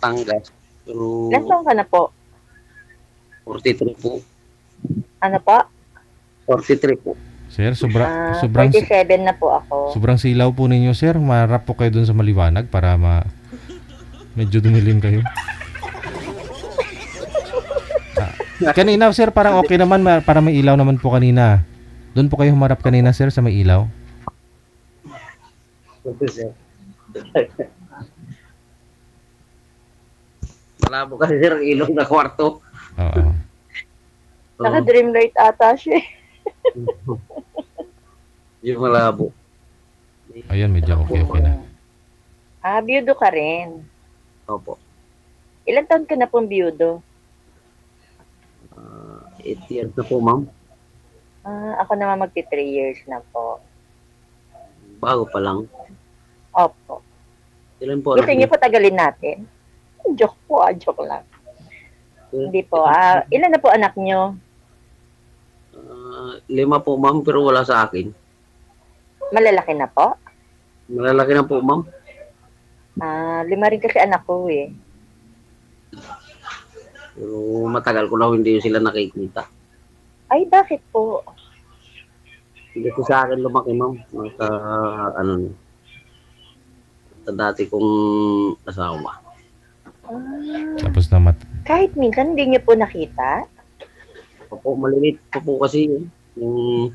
Batangas. Pero Ilan taon ka na po? 43 po. Ano po? 43 po. Sir, Ah, sobrang 47 na po ako. sobrang silaw po ninyo, sir. Marap po kayo dun sa maliwanag para medyo dumilim kayo. Kanina, sir, parang okay naman. Para may ilaw naman po kanina. Doon po kayo humarap kanina, sir, sa may ilaw. Malabo kasi sir, ilong na kwarto. Oo. Naka-dream light ata siya. Yung malabo. Ayan, medyo okay na. Ah, biyudo ka rin. Opo. Ilan taon ka na pong biyudo? 8 years na po, ma'am. Ah, ako naman magti 3 years na po. Bago pa lang. Opo. Ilan po? Gusto niyo po tagalin natin? Joke po, joke lang. Hindi po. Ilan na po anak niyo? 5 po, ma'am, pero wala sa akin. Malalaki na po? Malalaki na po, ma'am. 5 rin kasi anak ko eh. Pero matagal ko na hindi sila nakikita. Ay, bakit po? Hindi ko sa akin lumaki, ma'am. Sa, sa dati kong asawa. Tapos na Kahit minsan hindi niyo po nakita? Opo, malilit pa po kasi yung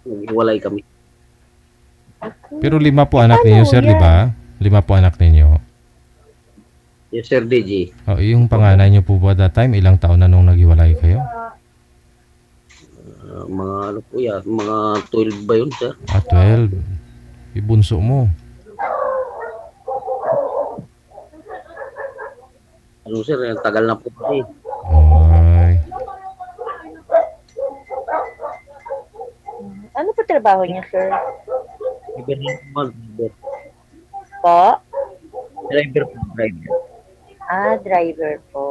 naghiwalay kami. Pero 5 po anak ninyo, sir, di ba? 5 po anak ninyo. Yes, Sir DJ. Oh, yung panganay niyo po ba that time, ilang taon na nung naghiwalay kayo? Mga ano po yan, mga 12 ba yun, sir? 12. Ibunso mo. Ano, sir, ang tagal na po kasi. Ay. Ano po trabaho niyo, sir? Driver. Po? Driver po, driver. Driver po.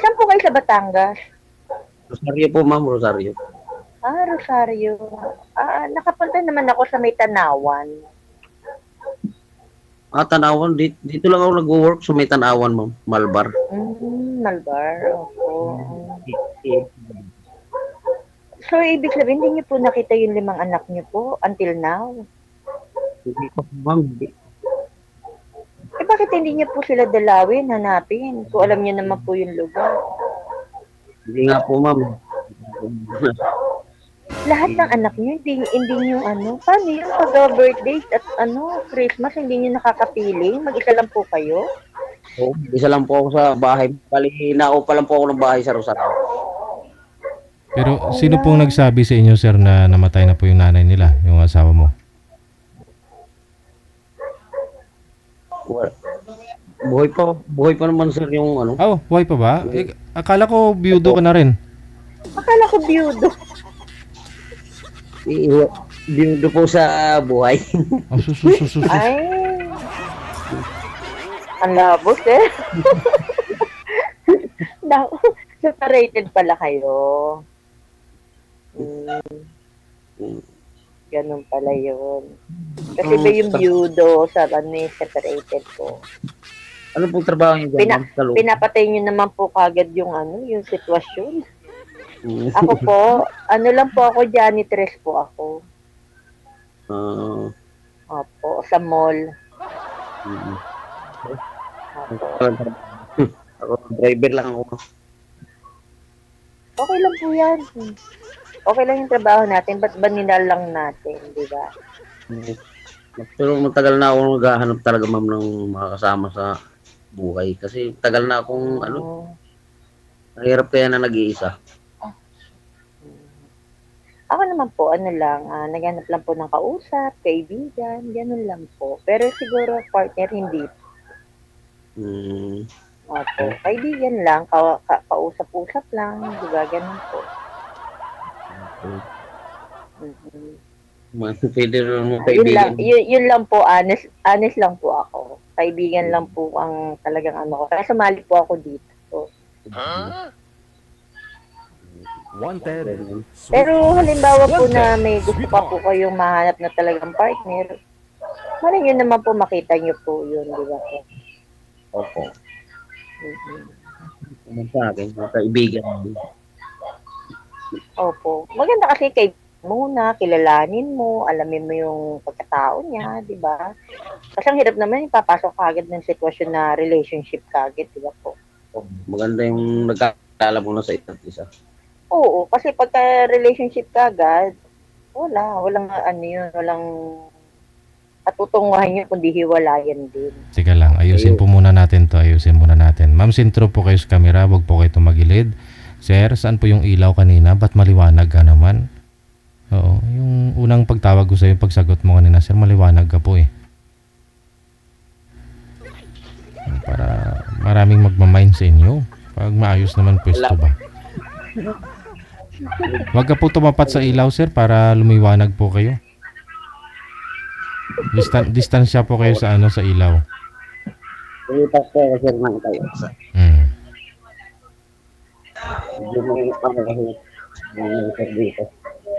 Saan po kayo sa Batangas? Rosario po, ma'am, Rosario. Rosario. Nakapunta naman ako sa may Tanawan. Tanawan, dito lang ako nag-work sa may Tanawan, ma'am. Malbar. Malbar, opo. So, ibig sabihin, hindi niyo po nakita yung 5 anak niyo po until now? Hindi po, ma'am. Bakit hindi niyo po sila dalawin, hanapin? Kung alam niyo naman po yung lugar. Hindi nga po, ma'am. Lahat ng anak niyo, hindi niyo paano yung pag-birthday at Christmas, hindi niyo nakakapiling? Mag-isa lang po kayo? Oo, isa lang po ako sa bahay. Bali, naupa lang po ako ng bahay sa Rosario. Pero sino pong nagsabi sa inyo, sir, na namatay na po yung nanay nila, yung asawa mo? Buhay pa naman, sir, yung ano. Buhay pa ba? Akala ko biyudo ka na rin. Akala ko biyudo. Biyudo po sa buhay. Ay. Ang labos eh. Separated pala kayo. Ganun pala yun. Kasi ba yung biyudo sa separated po. Ano pong trabaho niyo dyan? Pinapatay niyo naman po kagad yung yung sitwasyon. Ako po, lang po ako, janitress po ako. Opo, sa mall. Ako, driver lang ako. Okay lang po yan. Okay lang yung trabaho natin, ba't ba nilalang natin, di ba? Pero matagal na ako naghahanap talaga, ma'am, ng mga kasama sa buhay. Kasi tagal na akong, nahirap kaya na nag-iisa. Ako naman po, naghanap lang po ng kausap, kaibigan, ganun lang po. Pero siguro, partner, hindi. Opo, kaibigan lang, kausap-usap lang, di ba? Ganun po. Pwede rin mo kaibigan. Yun lang po, honest lang po ako. Kaibigan lang po ang talagang ko. Kaya sumali po ako dito. Pero halimbawa po na may gusto pa po kayong mahanap na talagang partner, maring yun naman po makita nyo po yun, di ba po? Opo. Mhm. Ano sa akin, mga kaibigan. Opo. Maganda kasi kay muna, kilalanin mo, alamin mo yung pagkatao niya, di ba? Kasi ang hirap naman, ipapasok ka agad ng sitwasyon na relationship ka agad, di ba po? Maganda yung nagkakala mo na sa isa't isa. Oo, kasi pagka relationship ka agad, walang ano yun, walang katutunguhan yun, kundi hiwalayan din. Teka lang, ayusin po muna natin to. Ayusin muna natin. Ma'am, sintro po kayo sa camera. Huwag po kayo tumagilid. Sir, saan po yung ilaw kanina? Ba't maliwanag ka naman? Oo, yung unang pagtawag ko sa'yo, pagsagot mo kanina, sir, maliwanag ka po eh. Para maraming magmamind sa inyo. Pag maayos naman pwesto ba? Huwag ka po tumapat sa ilaw, sir, para lumiwanag po kayo. Distansya po kayo sa sa ilaw. Pilitas ko kasi naman kayo. Hmm. Hindi mo yung pangalahin ng servito.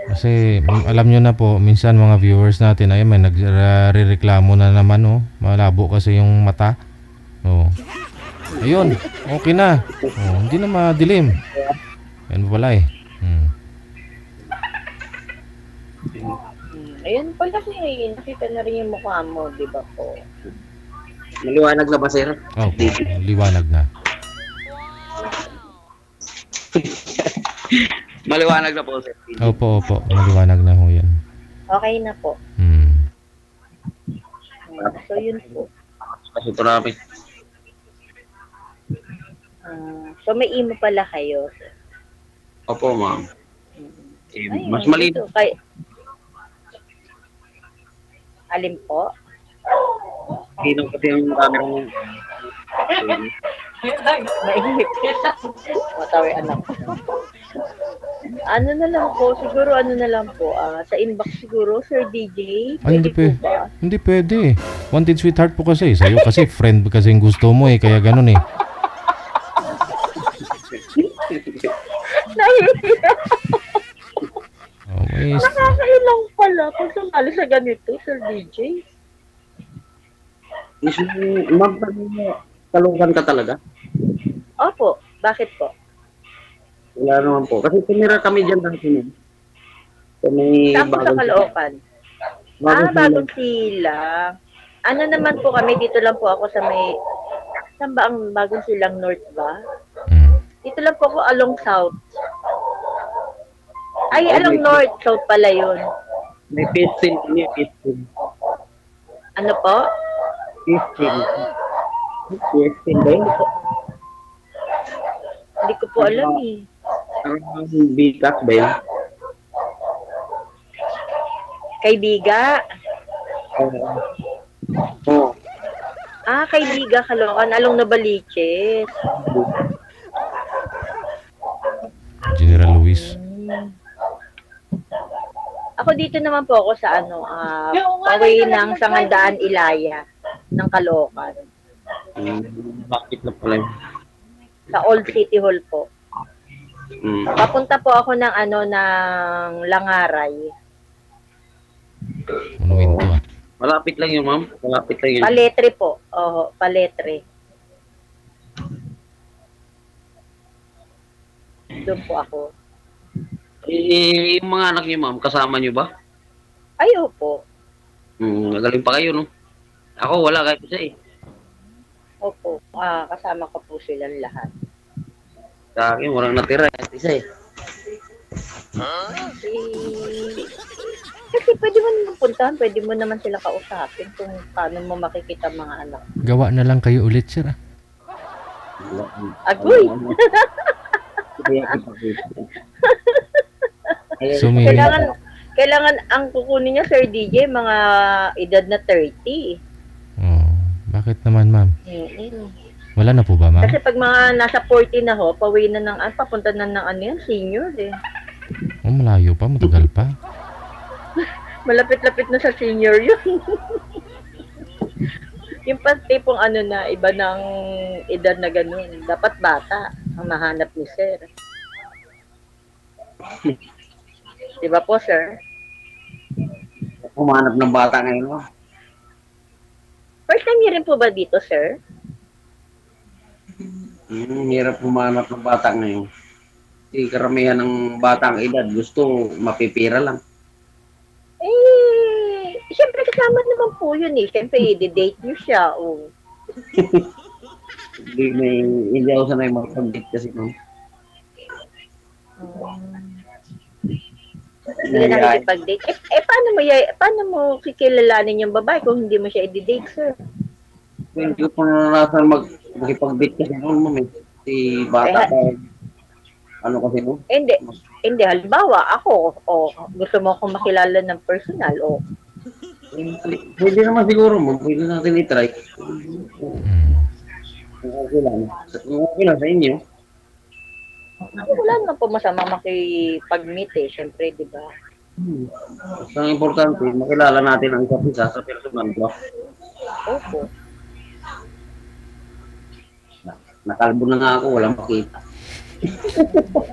Kasi alam nyo na po, minsan mga viewers natin ay may nagrereklamo na naman, oh. Malabo kasi yung mata. Oh. Ayun, okay na. Oh, hindi na madilim. Yan pala eh. Ayun pala kasi nakita na rin yung mukha mo, di ba po? Maliwanag na ba, sir? Oh, liwanag na. Maliwanag na po, sir. Opo, maliwanag na ho yan. Okay na po. So, yun po. Kasi ito namin. So, may imo pala kayo. Opo, ma'am. Ayun, Mas maliit. dito, alin po? Kinong kasi yung camera mo. Mainit. Matawi anak. Ano na lang po, siguro sa inbox siguro, Sir DJ. Ay, hindi Pwede pwede. po ba? Hindi pwede eh. Wanted sweetheart po kasi. Sa'yo kasi friend kasi gusto mo eh. Kaya ganun eh. Oh, Nakakailang pala kung sumali sa ganito, Sir DJ. Ma'am, talugan ka talaga? Opo, bakit po? Wala naman po. Kasi tumira kami dyan dati nun. Saan po sa Caloocan? Bagong Silang. Ano naman po kami, dito lang po ako sa may, saan ba ang Bagong Silang North ba? Dito lang po ako along South. Ay, along North, South pala yun. May 15 kami, 15. Ano po? 15. 15 ba yun? Hindi ko po alam eh. Ang bigas ba yun? Kay Biga? Oo. Kay Biga, Caloocan, along Novaliches. General Luis. Ako dito naman po ako sa paway ng Sangandaan, Ilaya, ng Caloocan. Bakit na pala yun? Sa Old City Hall po. Papunta po ako ng ng Langaray. Monumento ah. Malapit lang yun, ma'am. Malapit lang yun. Paletre po. Oo, Paletre. Doon po ako. Yung mga anak niyo, ma'am, kasama niyo ba? Ay, opo. Nagaling pa kayo, no? Ako, wala kahit isa eh. Opo. Kasama ko po silang lahat. Sa akin, walang natira kahit isa eh. Kasi pwede mo naman puntahan, pwede mo naman sila kausapin kung paano mo makikita mga anak. Gawa na lang kayo ulit, sir ah. Agoy! So, may... Kailangan ang kukunin niya, Sir DJ, mga edad na 30. Oh, bakit naman, ma'am? Wala na po ba, ma'am? Kasi pag mga nasa 40 na ho, pauwi na ng, papunta na ng yan, senior eh. Oh, malayo pa, matagal pa. Malapit-lapit na sa senior yun. Yung tipong iba ng edad na ganun. Dapat bata ang mahanap ni Sir. Diba po, Sir? Humanap ng bata ngayon, no? First time niyo rin po ba dito, Sir? Hirap humanap ng bata ngayon. Kasi karamihan ng batang edad gusto mapipira lang. Siyempre kasama naman po yun eh. Siyempre, i-date nyo siya. Oh. Hindi ako sanay makapag-date kasi no. Hindi na nakikipag-date. Paano mo kikilalanin yung babae kung hindi mo siya i-date, sir? Hindi ko pa naranasan makipag-date kasi noon, ma'am. Si bata pa. Ano kasi no? Hindi. Halimbawa, ako, gusto mo akong makilala ng personal, Pwede naman siguro, ma'am. Pwede natin i-try. Okay lang. Okay lang sa inyo. Wala naman po masama makipag-meet eh. Siyempre, di ba? Ang importante, makilala natin ang isa't isa sa personal ko. Opo. Nakalbo na nga ako, walang makita.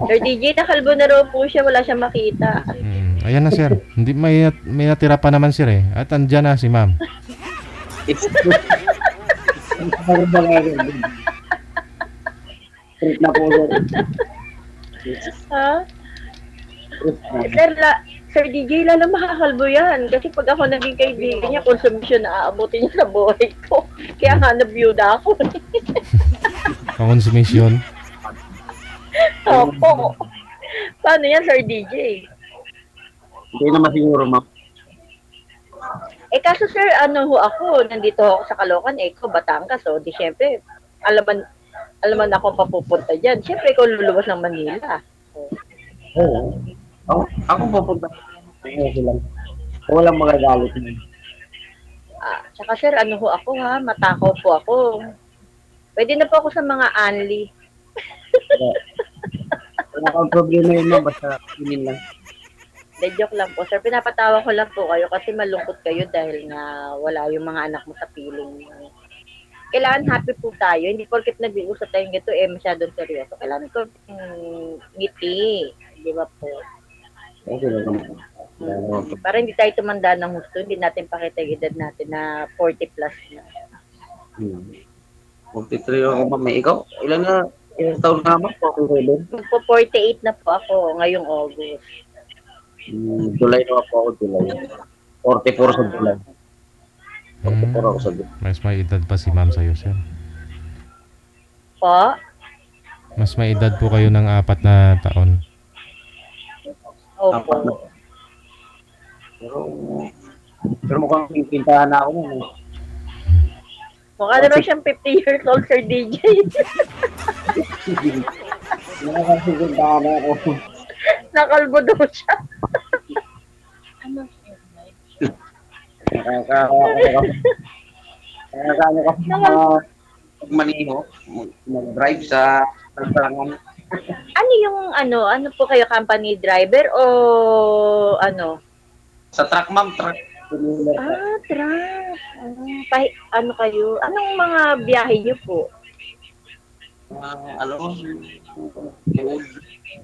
Sir DJ, nakalbo na raw po siya, wala siyang makita. Ayan na sir, hindi may natira pa naman sir eh. At andyan na si ma'am. Trip na po sir. Ha? Sir DJ, lalo makakalbo yan. Kasi pag ako naging kaibigan niya, consumption na aabutin niya sa buhay ko. Kaya nga nabiyuda ako. Consumption. Opo. Paano yan, Sir DJ? Hindi naman siguro, ma'am. Kaso sir, ako, nandito ako sa Caloocan, ko Batangas, di syempre, alaman ako papupunta dyan. Syempre, ikaw luluwas ng Manila. Oo. Ako pupunta. Okay lang. Walang magagalit na. Tsaka sir, ako matakaw po ako. Pwede na po ako sa mga anli. Wala kang problema yun, ma'am. Basta pinin lang. De joke lang po. Sir, pinapatawa ko lang po kayo kasi malungkot kayo dahil nga wala yung mga anak mo sa piling. Kailangan happy po tayo. Hindi porket nag-iusap tayong gito, masyadong seryoso. Kailangan ko ngiti. Di ba po? Okay lang. Para hindi tayo tumanda ng gusto, hindi natin pakita yung edad natin na 40 plus na. 43 ako, ma'am. Ikaw? Ilang taon na, ma'am? 47? Magpo-48 na po ako ngayong August. July na po ako, July. 44 sa July. 44 ako sa July. Mas may edad pa si ma'am sa'yo, sir. Po? Mas may edad po kayo ng 4 na taon. Opo. Pero mukhang pintahan na ako nun. Mukha naman siyang 50 years old, Sir DJ. Mukhang pintahan na ako. Nakalbo daw siya. Nakakaano kasi maniho, mag-drive sa Tantangan. Ano yung ano po kayo, company driver o ano? Sa truck, ma'am, truck. Truck. Ano kayo? Anong mga biyahe niyo po?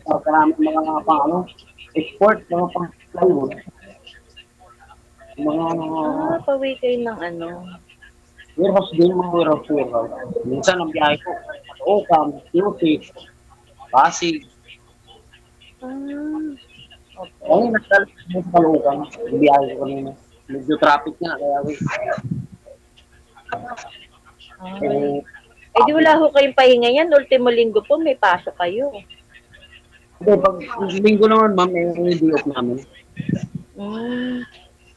Maraming mga export, mga pang-plywood. Pawi kayo ng warehouse din, mga warehouse. Minsan ang biyahe ko, Ocam, Tutik, Pasig. Okay, nagkalit sa Caloocan. Ang biyahe ko kanina. Medyo traffic nga, kaya di wala ho kayong pahinga yan. Ultimo linggo po, may pasok kayo. Hindi, pag linggo naman, ma'am, may day off namin.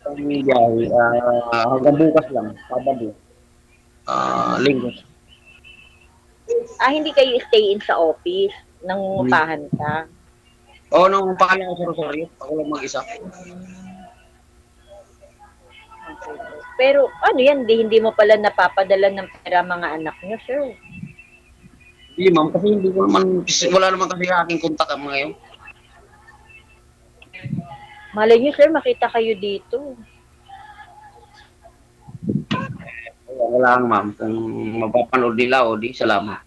Ang biyahe, hanggang bukas lang, Sabado. Linggo. Hindi kayo stay in sa office. Nangungupahan ka. Oo, nangungupahan ako sa Rosario. Ako lang mag-isa. Pero ano yan, hindi mo pala napapadala ng pera mga anak niyo, sir? Hindi, ma'am, kasi hindi ko naman, wala naman kasi aking kontak ang mga yun. Malay niyo, sir, makita kayo dito. Wala lang, ma'am. Kung mapapanood nila, di salamat.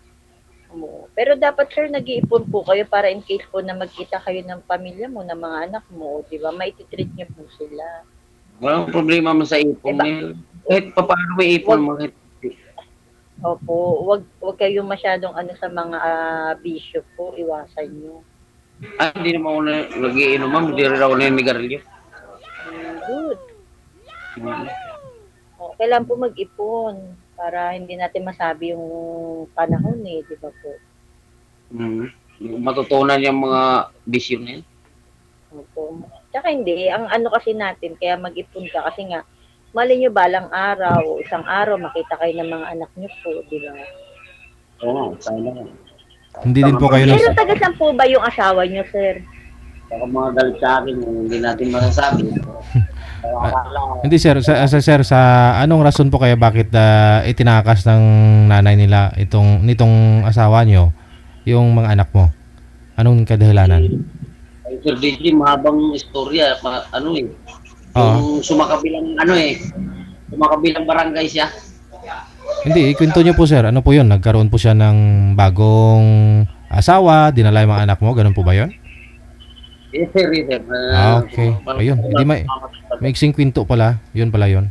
Pero dapat, sir, nag-iipon po kayo para in case po na magkita kayo ng pamilya mo, ng mga anak mo, di ba? Maititreat niyo po sila. Walang problema mo sa ipon. Kahit paano may ipon mo. Opo, wag kayong masyadong ano sa mga bisyo po, iwasan niyo. Hindi naman ako nagiinom, ma'am. Hindi rin ako naninigarilyo. Good. Mm. O, kailangan po mag-ipon para hindi natin masabi yung panahon eh, di ba po? Matutunan yung mga bisyo na yan. Opo. Tsaka hindi, ang ano kasi natin, kaya mag-ipon ka kasi nga, mali nyo balang araw, isang araw, makita kayo ng mga anak nyo po, di ba? Oo, sana. Hindi din po kayo Pero taga saan po ba yung asawa nyo, sir? Baka mga galit sa akin, hindi natin masasabi. Hindi sir, sir sa anong rason po kaya bakit itinakas ng nanay nila nitong asawa nyo yung mga anak mo? Anong kadahilanan? Ay, Sir DJ, mahabang istorya. Ano eh. Yung sumakabilang sumakabilang barangay siya. Hindi, ikwento nyo po sir. Ano po yun? Nagkaroon po siya ng bagong asawa, dinala yung mga anak mo, ganun po ba yun? Yes, sir. Okay. Ayun, hindi maiksing kwento pala. Yun pala yun.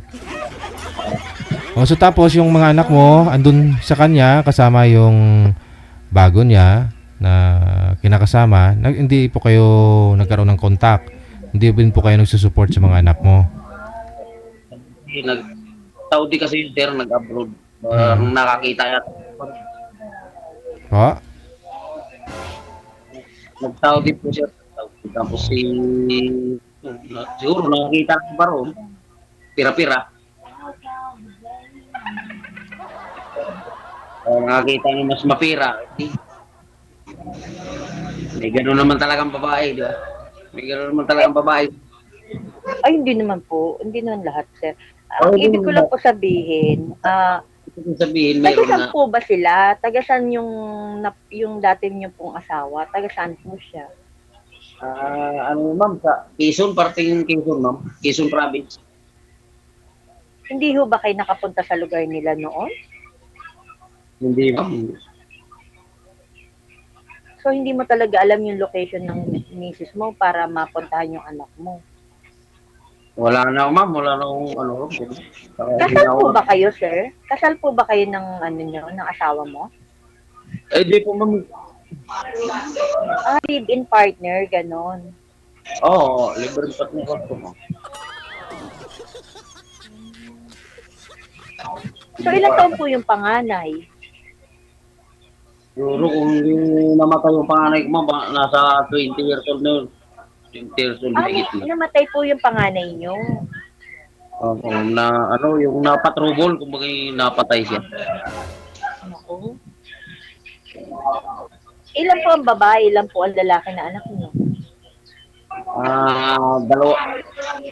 So tapos yung mga anak mo, andun sa kanya, kasama yung bago niya na kinakasama, hindi po kayo nagkaroon ng contact. Hindi din po kayo nagsusupport sa mga anak mo. Saudi kasi yung sir, nag-abroad. Nakakita yata. Nag-Saudi po siya. Tapos siguro nakakita ko ba ron? Pira-pira. Nakakita niyo mas mapira. May gano'n naman talagang babae, di ba? May gano'n naman talagang babae. Ay, hindi naman po. Hindi naman lahat, sir. Ang ibig ko lang po sabihin, taga saan po ba sila? Taga saan yung dati niyo pong asawa? Taga saan po siya? Ano ma'am, sa Quezon, parting Quezon ma'am. Quezon province. Hindi ho ba kayo nakapunta sa lugar nila noon? Hindi ma'am. So, hindi mo talaga alam yung location ng misis mo para mapuntahan yung anak mo? Wala na ma'am, wala na akong ano. Kasal po ba kayo, sir? Kasal po ba kayo ng ng asawa mo? Di po ma'am. Live-in partner, ganon. Oo, live-in partner ko ma'am. So, ilang taon po yung panganay? Siguro kung hindi namatay yung panganay ko ma'am, nasa 20 years old na yun. 20 years old na higit na. Namatay po yung panganay nyo? Yung napatrubol, kumbaga napatay siya. Ako. Ilan po ang babae, ilan po ang lalaki na anak niyo?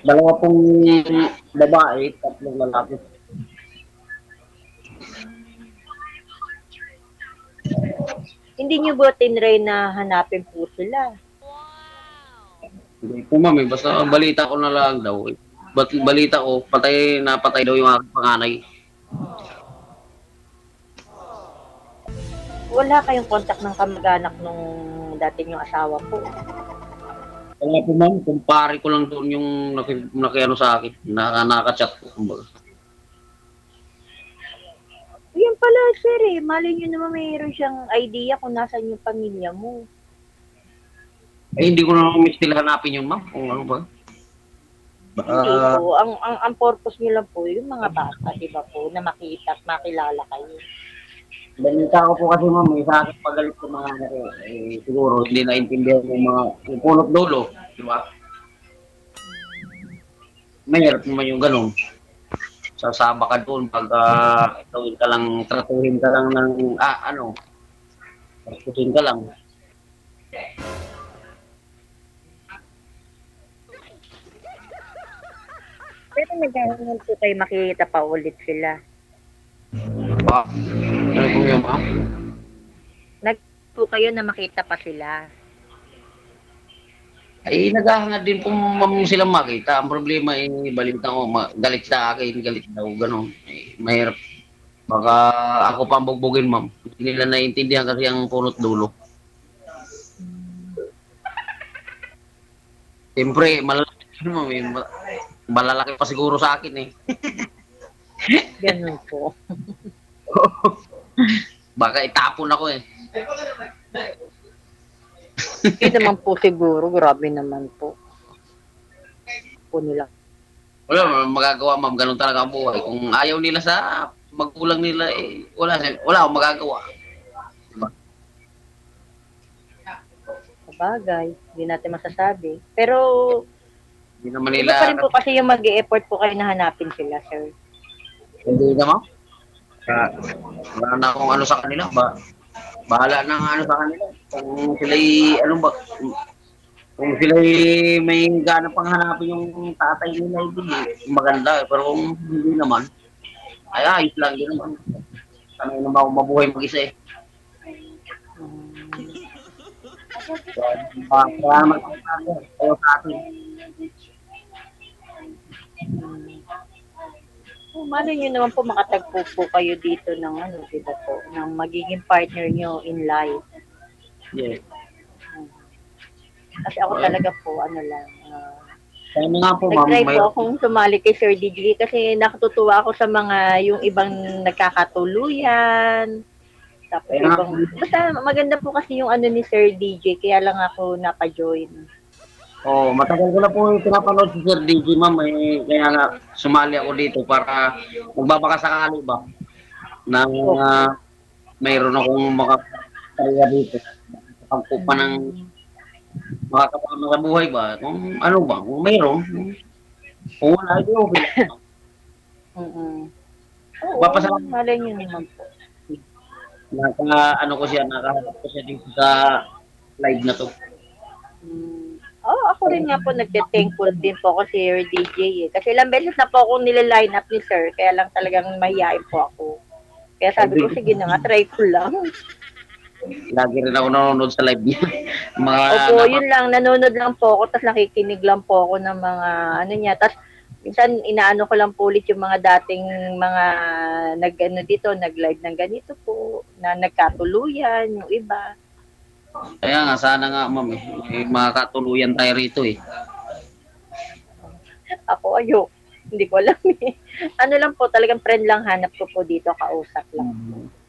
Dalawa pong babae, tatlong lalaki. Hindi niyo ba tinry na hanapin po sila? Hindi po ma'am, basta balita ko na lang daw. Balita ko, napatay daw yung aking panganay. Wala kayong contact ng kamag-anak nung dati niyong asawa po? Wala po ma'am, kumpare ko lang doon yung nakiano sa akin, nakachat ko kumbaga. Yan pala, sir eh. Malay nyo naman mayroon siyang idea kung nasan yung pamilya mo. Hindi ko na mistil hanapin yun ma'am, kung ano ba. Hindi po. Ang purpose nyo lang po, yung mga bata, di ba po, na makita at makilala kayo. Balita ko po kasi ma'am, sa akin pagalit ko mga anak ko, siguro hindi naintindihan yung pulot dulo, di ba? Mahirap naman yung ganun. Sasama ka doon pag tratuhin ka lang ng, tratuhin ka lang. Pero nagkakaroon po kayo makikita pa ulit sila. Ano po yun, ma'am? Po kayo na makita pa sila. Ay, naghahangad din po ma'am silang makita. Ang problema balita ko, galit sa akin, galit daw, gano'n. Mahirap. Baka ako pa ang bugbugin, ma'am. Hindi nila naiintindihan kasi ang punot dulo. Siyempre, malalaki pa siguro sa akin eh. Ganun po. Baka itapon ako eh. Hindi naman po siguro. Grabe naman po. Po nila. Wala magagawa, ma'am. Ganun talaga ang buhay. Kung ayaw nila sa magulang nila, eh, wala akong magagawa. Diba? Sabagay. Hindi natin masasabi. Pero, Hindi naman iba nila, pa rin po kasi yung mag-e-effort po kayo na hanapin sila, sir. hindi naman. Wala na akong ano sa kanila. Bahala na nga ano sa kanila. Kung sila'y, ano ba, kung sila'y may gana pang hanapin yung tatay nila, hindi maganda. Pero kung hindi naman, ay ayos lang din naman. Ano naman ako mabuhay mag-isa eh. Salamat kayo sa atin. Malay nyo naman po makatagpo po kayo dito ng ano, diba po, ng magiging partner nyo in life. Yes. Kasi ako talaga po, ano lang, Kaya nga po, ma'am, nag-try po akong sumali kay Sir DJ kasi nakatutuwa ako sa mga yung ibang nagkakatuluyan. Tapos ibang, basta maganda po kasi yung ano ni Sir DJ, kaya lang ako napa-join. Oh, matagal ko na po pinapanood si Sir DJ, ma'am. Eh, kaya nga sumali ako dito para magbabaka sakali ba na mayroon akong makakaya dito. Pagpupa ng makakapama sa buhay ba? Kung ano ba? Kung mayroon. Kung wala, ito okay. Oo, Papasalamat. malay nyo naman po. Nakaharap ko siya dito sa live na to. Ako rin nga po nagte-thankful din po ako si Sir DJ eh. Kasi ilang beses na po ako nililine up ni Sir, kaya lang talagang mahihain po ako. Kaya sabi ko, sige na nga, try ko lang. Lagi rin ako nanonood sa live niya. Opo, yun lang, nanonood lang po ako, tapos nakikinig lang po ako ng mga ano niya. Tapos minsan inaano ko lang po ulit yung mga dating mga nag-ano dito, nag-live ng ganito po, na nagkatuluyan, yung iba. Kaya nga, sana nga, ma'am, makakatuluyan tayo rito eh. Ako, hindi ko alam eh. Ano lang po, talagang friend lang hanap ko po dito, kausap lang.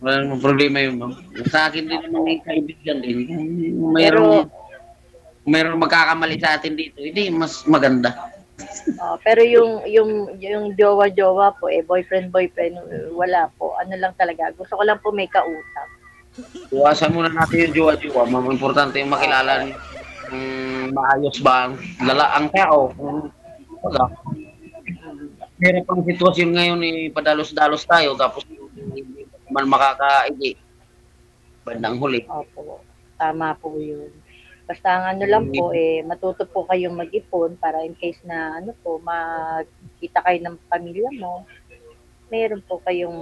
Wala namang problema yun, ma'am. Sa akin din naman kaibigan din. Kung mayroong magkakamali sa atin dito, hindi, mas maganda. Pero yung jowa-jowa po, boyfriend, wala po. Ano lang talaga, gusto ko lang po may kausap. Iwasan muna natin yung jowa-jowa. Ma'am, importante yung makilala maayos ba ang tao. Wala. Hirap ang sitwasyon ngayon padalos-dalos tayo tapos hindi man makakaigi. Bandang huli. Opo, tama po yun. Basta ang ano lang po, matuto po kayong mag-ipon para in case na magkita kayo ng pamilya mo, mayroon po kayong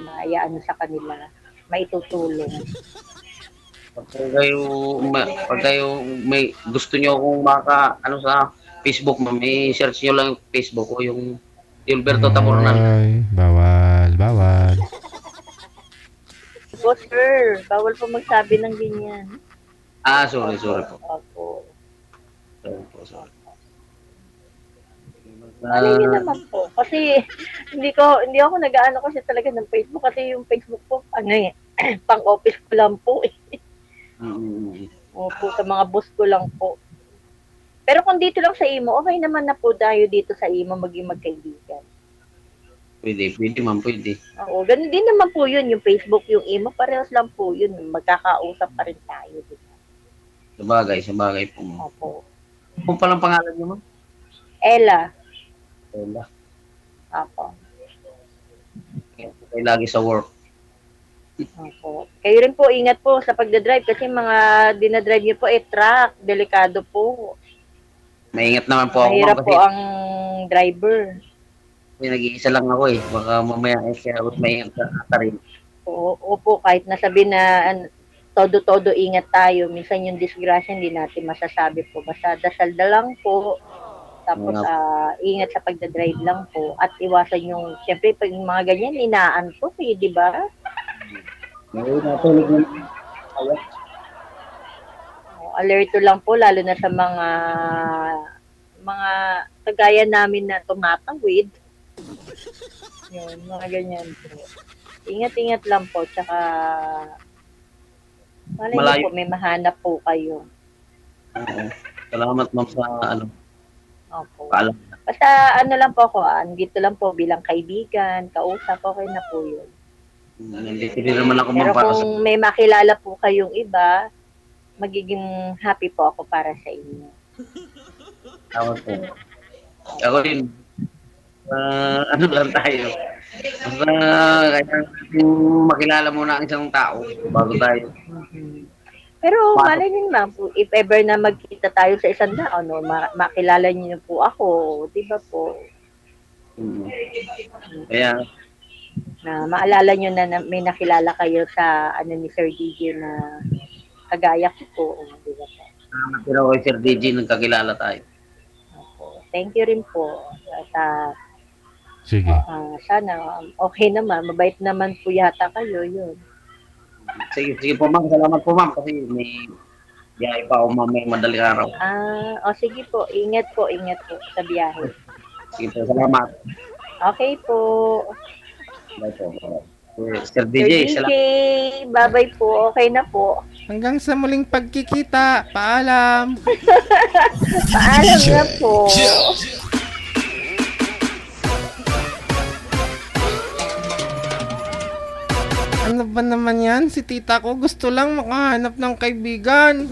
maayaan sa kanila, maitutulong. Pag kayo may gusto nyo kung sa Facebook, ma'am, search nyo lang yung Facebook o yung Gilberto Tabornan. Ay, bawal. Po, sir, bawal po magsabi ng ganyan. Sorry po. Opo. Sorry. Ano naman po? Kasi hindi ako nag-aano kasi talaga ng Facebook kasi yung Facebook po, pang-office ko lang po eh. Opo, sa mga boss ko lang po. Pero kung dito lang sa imo, okay naman na po tayo dito sa imo maging magkaibigan. Pwede ma'am, pwede. Oo, ganun din naman po yun, yung Facebook, yung imo, parehas lang po yun, magkakausap pa rin tayo. Diba? Sabagay po. Opo. Kung palang pangalan niyo, ma'am? Ella. Opo. Kayo lagi sa work. Opo. Kayo rin po, ingat po sa pagdadrive kasi mga dinadrive niyo po truck, delikado po. Maingat naman po ako. Mahirap po ang driver. Nag-iisa lang ako eh. Baka mamaya kaya maingat ka rin. Opo, kahit nasabi na todo-todo ingat tayo. Minsan yung disgrasya hindi natin masasabi po. Basta dasal na lang po. Tapos ingat sa pagdadrive lang po. At iwasan yung, syempre pag mga ganyan, inaantok eh, di ba? Alerto lang po, lalo na sa mga kagaya namin na tumatawid. Yun, mga ganyan po. Ingat-ingat lang po, tsaka malay niyo Malayo. po, may mahanap po kayo. Oo. Salamat ma'am sa Opo. paalam. Basta ano lang po ako, andito lang po bilang kaibigan, kausap, okay na po yun. Nandito din naman ako Pero ma'am para sa kung may makilala po kayong iba, magiging happy po ako para sa inyo. tawag po. Ako din. Ano lang tayo. Basta kaya makilala muna ang isang tao bago tayo. Pero Pasok. malay niyo naman po, if ever na magkita tayo sa isang daan, no, makilala niyo po ako, di ba po? Kaya Na maalala niyo na may nakilala kayo sa ano ni Sir DJ na kagaya ko po, di ba po? pero kay Sir DJ nagkakilala tayo. Opo. Thank you rin po. At Sige. sana okay naman, mabait naman po yata kayo, yun. Sige po ma'am, salamat po ma'am kasi may biyahe pa ako mamayang madaling araw. Sige po, ingat po sa biyahe. Sige po, salamat. Okay po. Bye po. Sir Sir DJ, DJ, salamat. bye-bye po, okay na po. Hanggang sa muling pagkikita. Paalam. Paalam na po. Ano ba naman yan? Si tita ko gusto lang makahanap ng kaibigan.